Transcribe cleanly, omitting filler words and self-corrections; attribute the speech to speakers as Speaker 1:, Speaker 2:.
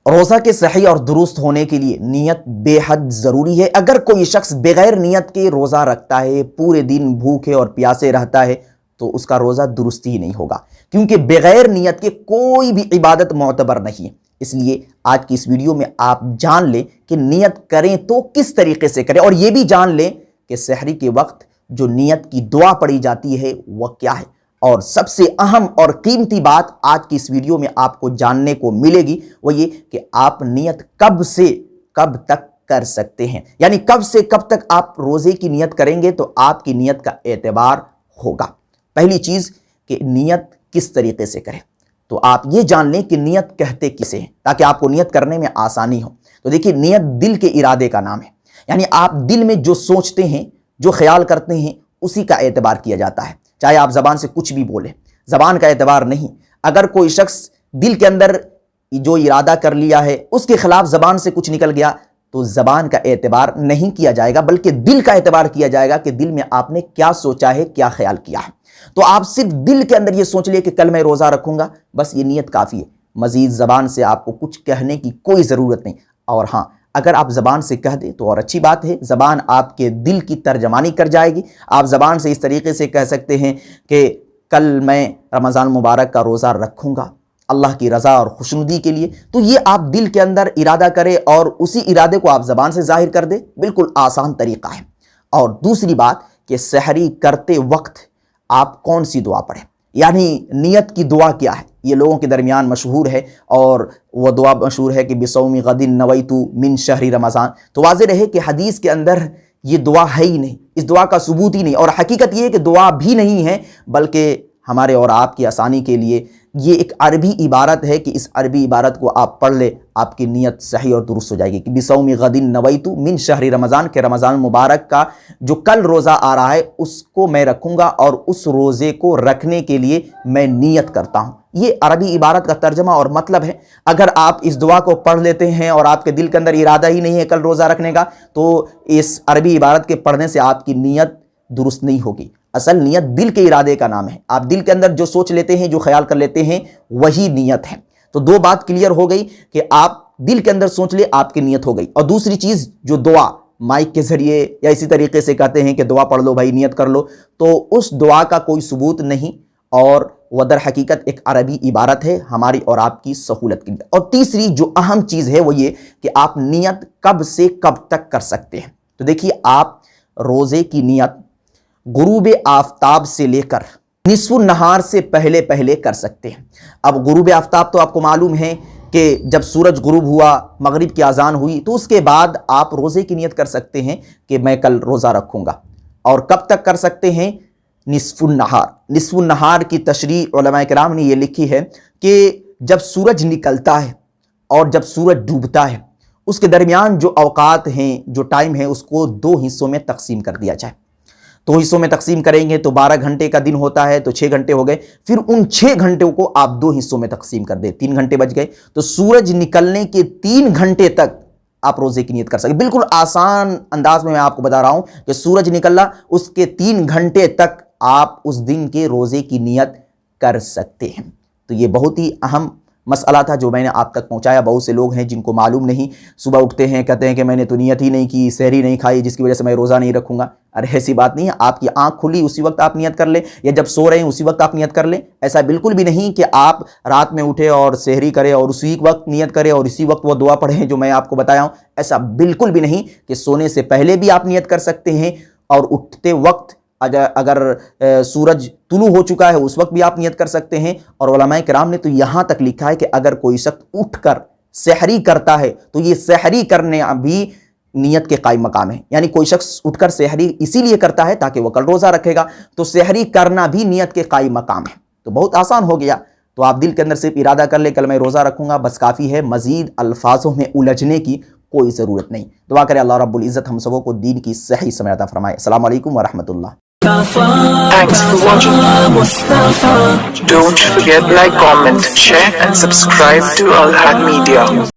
Speaker 1: روزہ کے صحیح اور درست ہونے کے لیے نیت بے حد ضروری ہے۔ اگر کوئی شخص بغیر نیت کے روزہ رکھتا ہے، پورے دن بھوکے اور پیاسے رہتا ہے، تو اس کا روزہ درست ہی نہیں ہوگا، کیونکہ بغیر نیت کے کوئی بھی عبادت معتبر نہیں ہے۔ اس لیے آج کی اس ویڈیو میں آپ جان لیں کہ نیت کریں تو کس طریقے سے کریں، اور یہ بھی جان لیں کہ سحری کے وقت جو نیت کی دعا پڑھی جاتی ہے وہ کیا ہے۔ اور سب سے اہم اور قیمتی بات آج کی اس ویڈیو میں آپ کو جاننے کو ملے گی، وہ یہ کہ آپ نیت کب سے کب تک کر سکتے ہیں، یعنی کب سے کب تک آپ روزے کی نیت کریں گے تو آپ کی نیت کا اعتبار ہوگا۔ پہلی چیز کہ نیت کس طریقے سے کریں، تو آپ یہ جان لیں کہ نیت کہتے کسے ہیں تاکہ آپ کو نیت کرنے میں آسانی ہو۔ تو دیکھیے، نیت دل کے ارادے کا نام ہے، یعنی آپ دل میں جو سوچتے ہیں، جو خیال کرتے ہیں، اسی کا اعتبار کیا جاتا ہے، چاہے آپ زبان سے کچھ بھی بولیں، زبان کا اعتبار نہیں۔ اگر کوئی شخص دل کے اندر جو ارادہ کر لیا ہے اس کے خلاف زبان سے کچھ نکل گیا تو زبان کا اعتبار نہیں کیا جائے گا، بلکہ دل کا اعتبار کیا جائے گا کہ دل میں آپ نے کیا سوچا ہے، کیا خیال کیا ہے۔ تو آپ صرف دل کے اندر یہ سوچ لیے کہ کل میں روزہ رکھوں گا، بس یہ نیت کافی ہے، مزید زبان سے آپ کو کچھ کہنے کی کوئی ضرورت نہیں۔ اور ہاں، اگر آپ زبان سے کہہ دیں تو اور اچھی بات ہے، زبان آپ کے دل کی ترجمانی کر جائے گی۔ آپ زبان سے اس طریقے سے کہہ سکتے ہیں کہ کل میں رمضان مبارک کا روزہ رکھوں گا اللہ کی رضا اور خوشنودی کے لیے، تو یہ آپ دل کے اندر ارادہ کریں اور اسی ارادے کو آپ زبان سے ظاہر کر دیں، بالکل آسان طریقہ ہے۔ اور دوسری بات کہ سحری کرتے وقت آپ کون سی دعا پڑھیں، یعنی نیت کی دعا کیا ہے، یہ لوگوں کے درمیان مشہور ہے، اور وہ دعا مشہور ہے کہ بصوم غد نویت من شہر رمضان۔ تو واضح رہے کہ حدیث کے اندر یہ دعا ہے ہی نہیں، اس دعا کا ثبوت ہی نہیں، اور حقیقت یہ ہے کہ دعا بھی نہیں ہے، بلکہ ہمارے اور آپ کی آسانی کے لیے یہ ایک عربی عبارت ہے کہ اس عربی عبارت کو آپ پڑھ لے، آپ کی نیت صحیح اور درست ہو جائے گی کہ بصوم غد نویت من شہر رمضان، کہ رمضان مبارک کا جو کل روزہ آ رہا ہے اس کو میں رکھوں گا اور اس روزے کو رکھنے کے لیے میں نیت کرتا ہوں۔ یہ عربی عبارت کا ترجمہ اور مطلب ہے۔ اگر آپ اس دعا کو پڑھ لیتے ہیں اور آپ کے دل کے اندر ارادہ ہی نہیں ہے کل روزہ رکھنے کا، تو اس عربی عبارت کے پڑھنے سے آپ کی نیت درست نہیں ہوگی۔ اصل نیت دل کے ارادے کا نام ہے، آپ دل کے اندر جو سوچ لیتے ہیں، جو خیال کر لیتے ہیں، وہی نیت ہے۔ تو دو بات کلیئر ہو گئی کہ آپ دل کے اندر سوچ لے، آپ کی نیت ہو گئی۔ اور دوسری چیز جو دعا مائک کے ذریعے یا اسی طریقے سے کہتے ہیں کہ دعا پڑھ لو بھائی، نیت کر لو، تو اس دعا کا کوئی ثبوت نہیں، اور وہ در حقیقت ایک عربی عبارت ہے ہماری اور آپ کی سہولت کے لیے۔ اور تیسری جو اہم چیز ہے وہ یہ کہ آپ نیت کب سے کب تک کر سکتے ہیں۔ تو دیکھیے، آپ روزے کی نیت غروب آفتاب سے لے کر نصف النہار سے پہلے پہلے کر سکتے ہیں۔ اب غروب آفتاب تو آپ کو معلوم ہے کہ جب سورج غروب ہوا، مغرب کی اذان ہوئی، تو اس کے بعد آپ روزے کی نیت کر سکتے ہیں کہ میں کل روزہ رکھوں گا۔ اور کب تک کر سکتے ہیں؟ نصف النہار۔ نصف النہار کی تشریح علماء کرام نے یہ لکھی ہے کہ جب سورج نکلتا ہے اور جب سورج ڈوبتا ہے، اس کے درمیان جو اوقات ہیں، جو ٹائم ہے، اس کو دو حصوں میں تقسیم کر دیا جائے۔ دو حصوں میں تقسیم کریں گے تو 12 گھنٹے کا دن ہوتا ہے، تو 6 گھنٹے ہو گئے، پھر ان 6 گھنٹوں کو آپ دو حصوں میں تقسیم کر دیں، 3 گھنٹے بچ گئے، تو سورج نکلنے کے 3 گھنٹے تک آپ روزے کی نیت کر سکتے۔ بالکل آسان انداز میں آپ کو بتا رہا ہوں کہ سورج نکلا، اس کے 3 گھنٹے تک آپ اس دن کے روزے کی نیت کر سکتے ہیں۔ تو یہ بہت ہی اہم مسئلہ تھا جو میں نے آپ تک پہنچایا۔ بہت سے لوگ ہیں جن کو معلوم نہیں، صبح اٹھتے ہیں کہتے ہیں کہ میں نے تو نیت ہی نہیں کی، سحری نہیں کھائی، جس کی وجہ سے میں روزہ نہیں رکھوں گا۔ ارے ایسی بات نہیں ہے، آپ کی آنکھ کھلی اسی وقت آپ نیت کر لیں، یا جب سو رہے ہیں اسی وقت آپ نیت کر لیں۔ ایسا بالکل بھی نہیں کہ آپ رات میں اٹھے اور سحری کریں اور اسی وقت نیت کریں اور اسی وقت وہ دعا پڑھیں جو میں آپ کو بتایا ہوں۔ ایسا بالکل بھی نہیں کہ سونے سے پہلے بھی آپ نیت کر سکتے ہیں، اور اٹھتے وقت اگر سورج طلوع ہو چکا ہے اس وقت بھی آپ نیت کر سکتے ہیں۔ اور علماء کرام نے تو یہاں تک لکھا ہے کہ اگر کوئی شخص اٹھ کر سحری کرتا ہے تو یہ سحری کرنے بھی نیت کے قائم مقام ہے، یعنی کوئی شخص اٹھ کر سحری اسی لیے کرتا ہے تاکہ وہ کل روزہ رکھے گا، تو سحری کرنا بھی نیت کے قائم مقام ہے۔ تو بہت آسان ہو گیا۔ تو آپ دل کے اندر صرف ارادہ کر لیں کل میں روزہ رکھوں گا، بس کافی ہے، مزید الفاظوں میں الجھنے کی کوئی ضرورت نہیں۔ دعا کرے اللہ رب العزت ہم سبوں کو دین کی صحیح سمجھ عطا فرمائے۔ السلام علیکم ورحمۃ اللہ۔
Speaker 2: Thanks for watching. Don't forget like, comment, share and subscribe to Al Had Media.